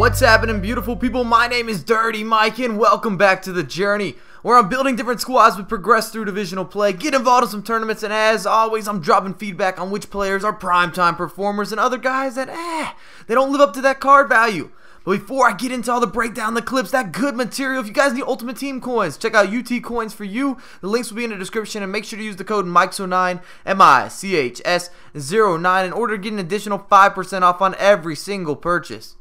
What's happening, beautiful people? My name is Dirty Mike and welcome back to the journey where I'm building different squads. We progress through divisional play, get involved in some tournaments, and as always I'm dropping feedback on which players are primetime performers and other guys that they don't live up to that card value. But before I get into all the breakdown, the clips, that good material, if you guys need Ultimate Team coins, check out UT Coins for you. The links will be in the description, and make sure to use the code MICHS09, M-I-C-H-S-09, in order to get an additional 5% off on every single purchase.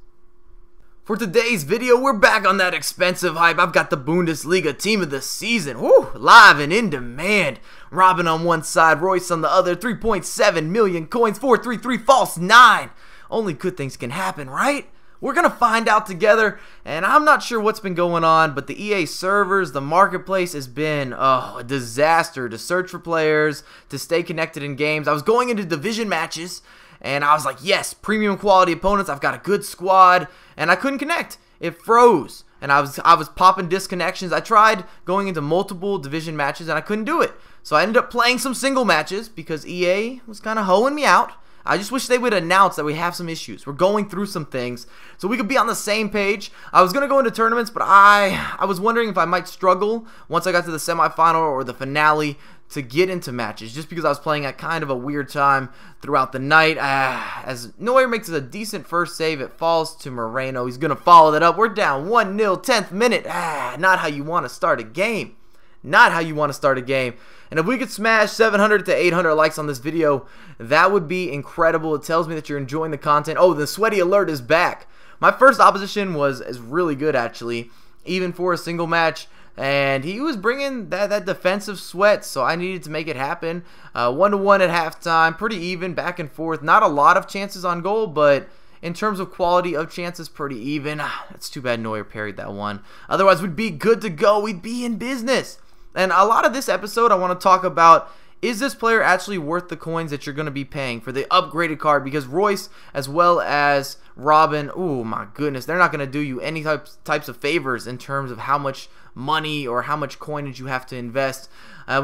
For today's video, we're back on that expensive hype. I've got the Bundesliga team of the season. Woo, live and in demand. Robben on one side, REUS on the other. 3.7 million coins, 433 false 9. Only good things can happen, right? We're going to find out together, and I'm not sure what's been going on, but the EA servers, the marketplace has been a disaster to search for players, to stay connected in games. I was going into division matches, and I was like, yes, premium quality opponents, I've got a good squad, and I couldn't connect. It froze, and I was popping disconnections. I tried going into multiple division matches, and I couldn't do it. So I ended up playing some single matches because EA was kind of hoeing me out. I just wish they would announce that we have some issues. We're going through some things so we could be on the same page. I was going to go into tournaments, but I was wondering if I might struggle once I got to the semifinal or the finale to get into matches, just because I was playing at kind of a weird time throughout the night. As Neuer makes a decent first save, it falls to Moreno. He's going to follow that up. We're down 1-0, 10th minute. Not how you want to start a game. Not how you want to start a game. And if we could smash 700 to 800 likes on this video, that would be incredible. It tells me that you're enjoying the content. Oh, the sweaty alert is back. My first opposition is really good, actually, even for a single match. And he was bringing that defensive sweat, so I needed to make it happen. 1-1 at halftime, pretty even, back and forth. Not a lot of chances on goal, but in terms of quality of chances, pretty even. It's too bad Neuer parried that one. Otherwise, we'd be good to go. We'd be in business. And a lot of this episode, I want to talk about, is this player actually worth the coins that you're going to be paying for the upgraded card? Because REUS, as well as Robben, oh my goodness, they're not going to do you any types of favors in terms of how much money or how much coinage you have to invest.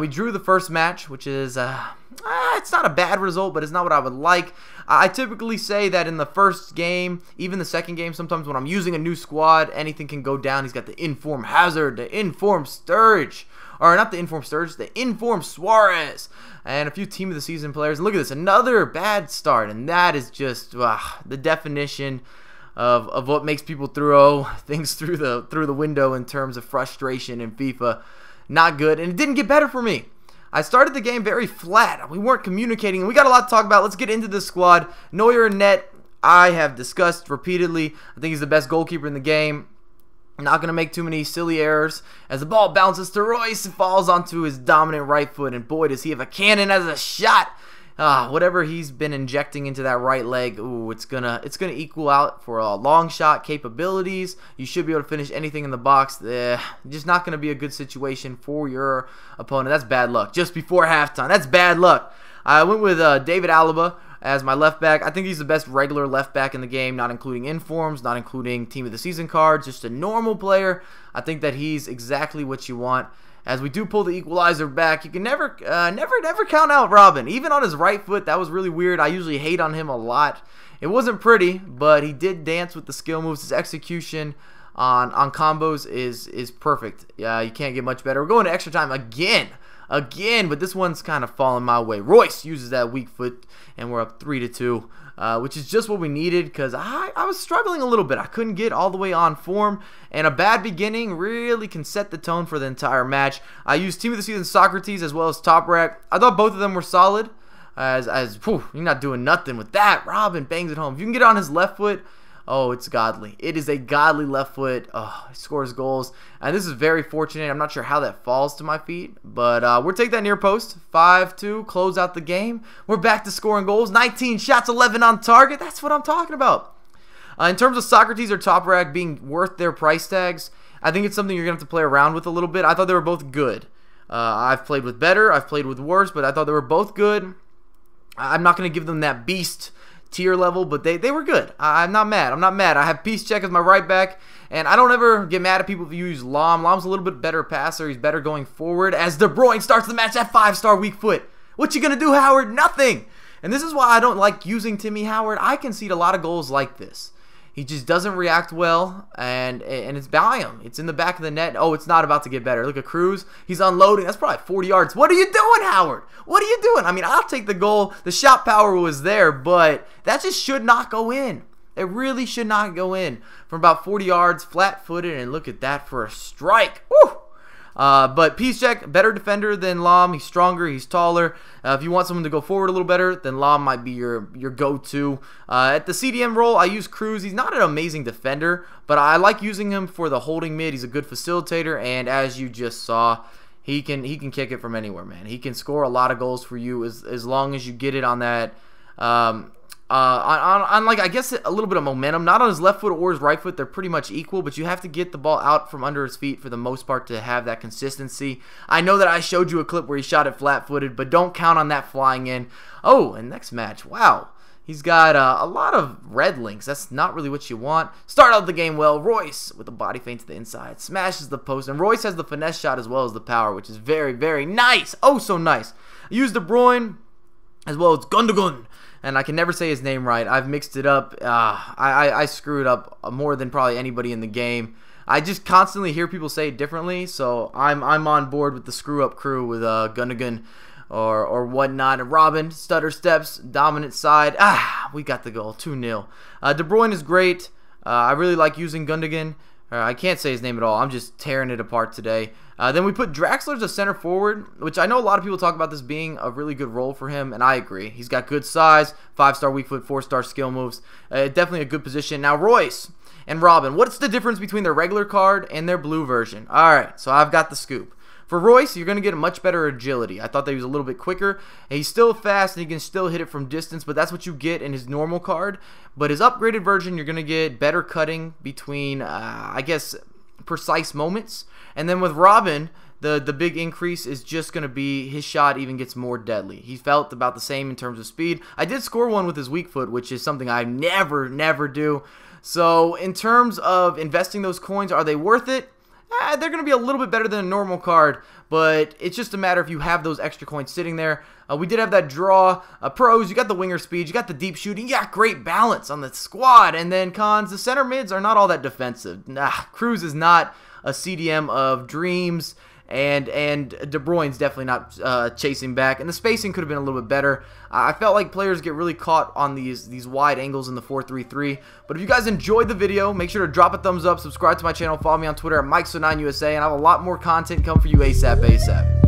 We drew the first match, which is, it's not a bad result, but it's not what I would like. I typically say that in the first game, even the second game, sometimes when I'm using a new squad, anything can go down. He's got the informed Hazard, the informed Sturridge, or not the informed Sturridge, the informed Suarez, and a few team of the season players. And look at this, another bad start, and that is just the definition of what makes people throw things through the window in terms of frustration in FIFA. Not good, and it didn't get better for me. I started the game very flat. We weren't communicating, and we got a lot to talk about. Let's get into this squad. Neuer in net, I have discussed repeatedly. I think he's the best goalkeeper in the game. Not going to make too many silly errors. As the ball bounces to REUS, it falls onto his dominant right foot, and boy, does he have a cannon as a shot. Whatever he's been injecting into that right leg, ooh, it's gonna equal out for a long shot capabilities. You should be able to finish anything in the box. Just not gonna be a good situation for your opponent. That's bad luck. Just before halftime, that's bad luck. I went with David Alaba as my left back. I think he's the best regular left back in the game, not including informs, not including team of the season cards, just a normal player. I think that he's exactly what you want. As we do pull the equalizer back, you can never count out Robben. Even on his right foot, that was really weird. I usually hate on him a lot. It wasn't pretty, but he did dance with the skill moves. His execution on combos is perfect. Yeah, you can't get much better. We're going to extra time again, but this one's kind of falling my way. REUS uses that weak foot, and we're up 3-2. Which is just what we needed, because I was struggling a little bit. I couldn't get all the way on form, and a bad beginning really can set the tone for the entire match. I used Team of the Season Socrates as well as Top Rack. I thought both of them were solid, you're not doing nothing with that. Robben bangs it home. If you can get on his left foot, oh, it's godly. It is a godly left foot. Oh, he scores goals. And this is very fortunate. I'm not sure how that falls to my feet. But we'll take that near post. 5-2. Close out the game. We're back to scoring goals. 19 shots, 11 on target. That's what I'm talking about. In terms of Socrates or Top Rack being worth their price tags, I think it's something you're going to have to play around with a little bit. I thought they were both good. I've played with better. I've played with worse. But I thought they were both good. I'm not going to give them that beast tier level, but they were good. I'm not mad. I have Peace Check as my right back, and I don't ever get mad at people if you use Lom. Lom's a little bit better passer. He's better going forward. As De Bruyne starts the match at 5-star weak foot. What you gonna do, Howard? Nothing. And this is why I don't like using Timmy Howard. I concede a lot of goals like this. He just doesn't react well, and it's by him. It's in the back of the net. Oh, it's not about to get better. Look at Cruz. He's unloading. That's probably 40 yards. What are you doing, Howard? What are you doing? I mean, I'll take the goal. The shot power was there, but that just should not go in. It really should not go in. From about 40 yards, flat-footed, and look at that for a strike. Woo! But Piszczek, better defender than Lahm. He's stronger. He's taller. If you want someone to go forward a little better, then Lahm might be your go-to. At the CDM role, I use Cruz. He's not an amazing defender, but I like using him for the holding mid. He's a good facilitator, and as you just saw, he can kick it from anywhere, man. He can score a lot of goals for you as long as you get it on that. On like, I guess, a little bit of momentum. Not on his left foot or his right foot. They're pretty much equal, but you have to get the ball out from under his feet for the most part to have that consistency. I know that I showed you a clip where he shot it flat-footed, but don't count on that flying in. Oh, and next match, wow. He's got a lot of red links. That's not really what you want. Start out the game well. Royce with a body feint to the inside. Smashes the post. And Royce has the finesse shot as well as the power, which is very, very nice. Oh, so nice. I used De Bruyne as well as Gundogan. And I can never say his name right. I've mixed it up. I screw it up more than probably anybody in the game. I just constantly hear people say it differently, so I'm on board with the screw-up crew with Gundogan or whatnot. And Robben, stutter steps, dominant side. We got the goal, 2-0. De Bruyne is great. I really like using Gundogan. I can't say his name at all. I'm just tearing it apart today. Then we put Draxler as a center forward, which I know a lot of people talk about this being a really good role for him, and I agree. He's got good size, 5-star weak foot, 4-star skill moves. Definitely a good position. Now, Royce and Robben, what's the difference between their regular card and their blue version? All right, so I've got the scoop. For Royce, you're going to get a much better agility. I thought that he was a little bit quicker. He's still fast, and he can still hit it from distance, but that's what you get in his normal card. But his upgraded version, you're going to get better cutting between, I guess, precise moments. And then with Robben, the big increase is just going to be his shot even gets more deadly. He felt about the same in terms of speed. I did score one with his weak foot, which is something I never do. So in terms of investing those coins, are they worth it? They're going to be a little bit better than a normal card, but it's just a matter if you have those extra coins sitting there. We did have that draw. Pros, you got the winger speed, you got the deep shooting, you got great balance on the squad. And then cons, the center mids are not all that defensive. Cruz is not a CDM of dreams, and De Bruyne's definitely not chasing back. And the spacing could have been a little bit better. I felt like players get really caught on these wide angles in the 4-3-3. But if you guys enjoyed the video, make sure to drop a thumbs up, subscribe to my channel, follow me on Twitter at MikeSo9USA, and I have a lot more content come for you ASAP.